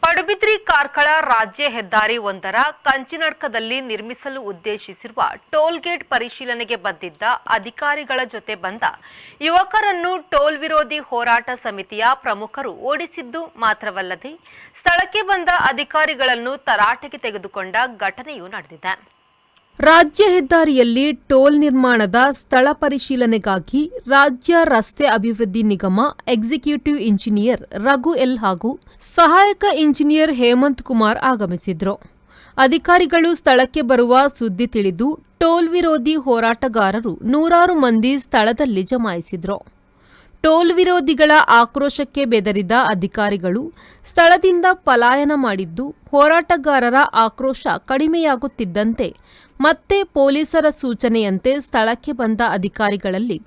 ಪಡುಬಿದ್ರಿ ಕಾರ್ಕಳ ರಾಜ್ಯ ಹೆದ್ದಾರಿ 1ರ ಕಂಚಿನಡ್ಕದಲ್ಲಿ ನಿರ್ಮಿಸಲು ಉದ್ದೇಶಿಸಿರುವ ಟೋಲ್ ಗೇಟ್ ಪರಿಶೀಲನೆಗೆ ಬಂದಿದ್ದ ಅಧಿಕಾರಿಗಳ ಜೊತೆ ಬಂದ ಯುವಕರನ್ನು ಟೋಲ್ ವಿರೋಧಿ ಹೋರಾಟ ಸಮಿತಿಯ ಪ್ರಮುಖರು ಓಡಿಸಿದ್ದು ಮಾತ್ರವಲ್ಲದೆ ಸ್ಥಳಕ್ಕೆ ಬಂದ ಅಧಿಕಾರಿಗಳನ್ನು ತರಾಟೆಗೆ ತೆಗೆದುಕೊಂಡ ಘಟನೆಯೂ ನಡೆದಿದೆ. ರಾಜ್ಯ ಹೆದ್ದಾರಿಯಲ್ಲಿ ಟೋಲ್ ನಿರ್ಮಾಣದ ಸ್ಥಳ ಪರಿಶೀಲನೆಗಾಗಿ ರಾಜ್ಯ ರಸ್ತೆ ಅಭಿವೃದ್ಧಿ ನಿಗಮ ಎಕ್ಸಿಕ್ಯೂಟಿವ್ ಇಂಜಿನಿಯರ್ ರಘು ಎಲ್ ಹಾಗೂ ಸಹಾಯಕ ಇಂಜಿನಿಯರ್ ಹೇಮಂತ್ ಕುಮಾರ್ ಆಗಮಿಸಿದ್ರು. ಅಧಿಕಾರಿಗಳು ಸ್ಥಳಕ್ಕೆ ಬರುವ ಸುದ್ದಿ ತಿಳಿದು ಟೋಲ್ ವಿರೋಧಿ ಹೋರಾಟಗಾರರು ನೂರಾರು ಮಂದಿ ಸ್ಥಳದಲ್ಲಿ ಜಮಾಯಿಸಿದ್ರು. ಟೋಲ್ ವಿರೋಧಿಗಳ ಆಕ್ರೋಶಕ್ಕೆ ಬೆದರಿದ ಅಧಿಕಾರಿಗಳು ಸ್ಥಳದಿಂದ ಪಲಾಯನ ಮಾಡಿದ್ದು, ಹೋರಾಟಗಾರರ ಆಕ್ರೋಶ ಕಡಿಮೆಯಾಗುತ್ತಿದ್ದಂತೆ ಮತ್ತೆ ಪೊಲೀಸರ ಸೂಚನೆಯಂತೆ ಸ್ಥಳಕ್ಕೆ ಬಂದ ಅಧಿಕಾರಿಗಳಲ್ಲಿ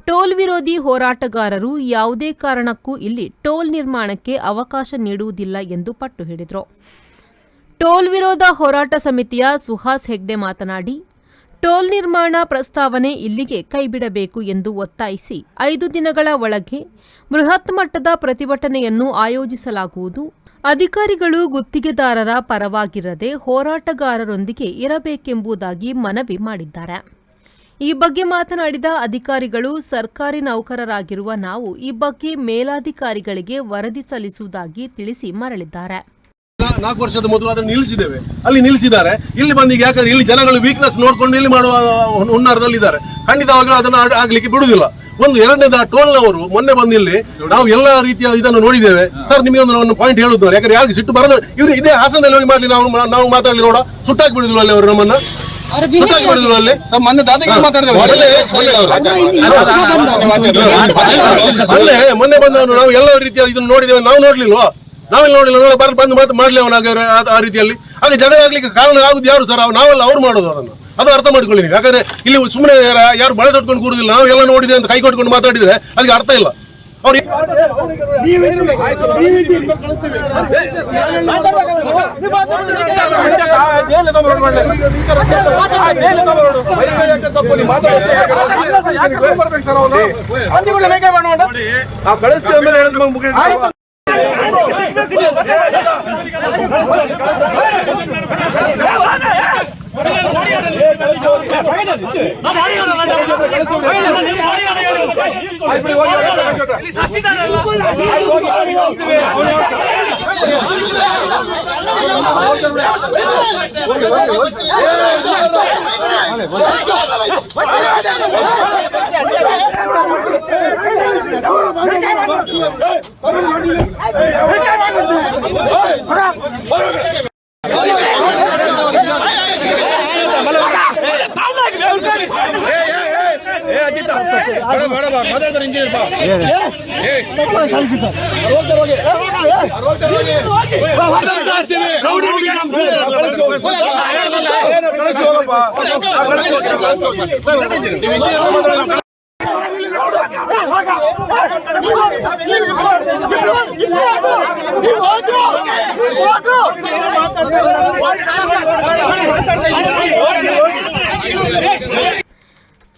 ಟೋಲ್ ವಿರೋಧಿ ಹೋರಾಟಗಾರರು ಯಾವುದೇ ಕಾರಣಕ್ಕೂ ಇಲ್ಲಿ ಟೋಲ್ ನಿರ್ಮಾಣಕ್ಕೆ ಅವಕಾಶ ನೀಡುವುದಿಲ್ಲ ಎಂದು ಪಟ್ಟು ಹಿಡಿದರು. ಟೋಲ್ ವಿರೋಧ ಹೋರಾಟ ಸಮಿತಿಯ ಸುಹಾಸ್ ಹೆಗ್ಡೆ ಮಾತನಾಡಿ, ಟೋಲ್ ನಿರ್ಮಾಣ ಪ್ರಸ್ತಾವನೆ ಇಲ್ಲಿಗೆ ಕೈಬಿಡಬೇಕು ಎಂದು ಒತ್ತಾಯಿಸಿ 5 ದಿನಗಳ ಒಳಗೆ ಬೃಹತ್ ಮಟ್ಟದ ಪ್ರತಿಭಟನೆಯನ್ನು ಆಯೋಜಿಸಲಾಗುವುದು. ಅಧಿಕಾರಿಗಳು ಗುತ್ತಿಗೆದಾರರ ಪರವಾಗಿರದೆ ಹೋರಾಟಗಾರರೊಂದಿಗೆ ಇರಬೇಕೆಂಬುದಾಗಿ ಮನವಿ ಮಾಡಿದ್ದಾರೆ. ಈ ಬಗ್ಗೆ ಮಾತನಾಡಿದ ಅಧಿಕಾರಿಗಳು, ಸರ್ಕಾರಿ ನೌಕರರಾಗಿರುವ ನಾವು ಈ ಬಗ್ಗೆ ಮೇಲಾಧಿಕಾರಿಗಳಿಗೆ ವರದಿ ಸಲ್ಲಿಸುವುದಾಗಿ ತಿಳಿಸಿ ಮರಳಿದ್ದಾರೆ. 4 ವರ್ಷದ ಮೊದಲು ಅದನ್ನು ನಿಲ್ಲಿಸಿದ್ದೇವೆ, ಅಲ್ಲಿ ನಿಲ್ಲಿಸಿದ್ದಾರೆ. ಇಲ್ಲಿ ಬಂದಿಗೆ ಯಾಕಂದ್ರೆ ಇಲ್ಲಿ ಜನಗಳು ವೀಕ್ನೆಸ್ ನೋಡ್ಕೊಂಡು ಇಲ್ಲಿ ಮಾಡುವ ಹುನ್ನಾರದಲ್ಲಿದ್ದಾರೆ. ಖಂಡಿತವಾಗ್ಲೂ ಅದನ್ನು ಆಗ್ಲಿಕ್ಕೆ ಬಿಡುವುದಿಲ್ಲ. ಎರಡನೇದ ಟೋಲ್ನವರು ಮೊನ್ನೆ ಬಂದಿಲ್ಲಿ ನಾವು ಎಲ್ಲ ರೀತಿಯ ಇದನ್ನು ನೋಡಿದ್ದೇವೆ. ಸರ್, ನಿಮಗೆ ಒಂದು ಪಾಯಿಂಟ್ ಹೇಳುದು, ಯಾಕಂದ್ರೆ ಯಾರಿಗೆ ಸಿಟ್ಟು ಬರೋದು ಇವರು ಇದೇ ಹಾಸನದಲ್ಲಿ ಹೋಗಿ ಮಾಡ್ಲಿ ನಾವು ಮಾತಾಡ್ಲಿ ನೋಡ, ಸುಟ್ಟಾಕಿ ಬಿಡುದಿಲ್ಲ ಅಲ್ಲಿ ಅವರು ನಮ್ಮನ್ನ ಸುಟ್ಟಾಕಿ ಬಿಡುದಿಲ್ಲ ಅಲ್ಲಿ ಮೊನ್ನೆ ಬಂದವನು ನಾವು ಎಲ್ಲ ರೀತಿಯ ಇದನ್ನು ನೋಡಿದ್ದೇವೆ. ನಾವು ನೋಡ್ಲಿಲ್ವಾ? ನಾವೆಲ್ಲ ನೋಡಿಲ್ಲ, ಬಂದು ಮಾತು ಮಾಡ್ಲಿ ಅವನಾಗ ಆ ರೀತಿಯಲ್ಲಿ. ಹಾಗೆ ಜಗಳ ಆಗ್ಲಿಕ್ಕೆ ಕಾರಣ ಆಗುದು ಯಾರು ಸರ್? ನಾವೆಲ್ಲ ಅವ್ರು ಮಾಡೋದು. ಅದು ಅರ್ಥ ಮಾಡ್ಕೊಳ್ಳಿ. ಯಾಕಂದ್ರೆ ಇಲ್ಲಿ ಸುಮ್ಮನೆ ಯಾರು ಬಳೆ ತೊಟ್ಕೊಂಡು ಕೂರುದಿಲ್ಲ. ನಾವು ಎಲ್ಲ ನೋಡಿದೆ ಅಂತ ಕೈ ಕೊಟ್ಕೊಂಡು ಮಾತಾಡಿದ್ರೆ ಅದಕ್ಕೆ ಅರ್ಥ ಇಲ್ಲ. ಅವ್ರು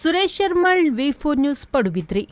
ಸುರೇಶ್ ಶರ್ಮಳ್, V4 ನ್ಯೂಸ್, ಪಡುಬಿದ್ರಿ.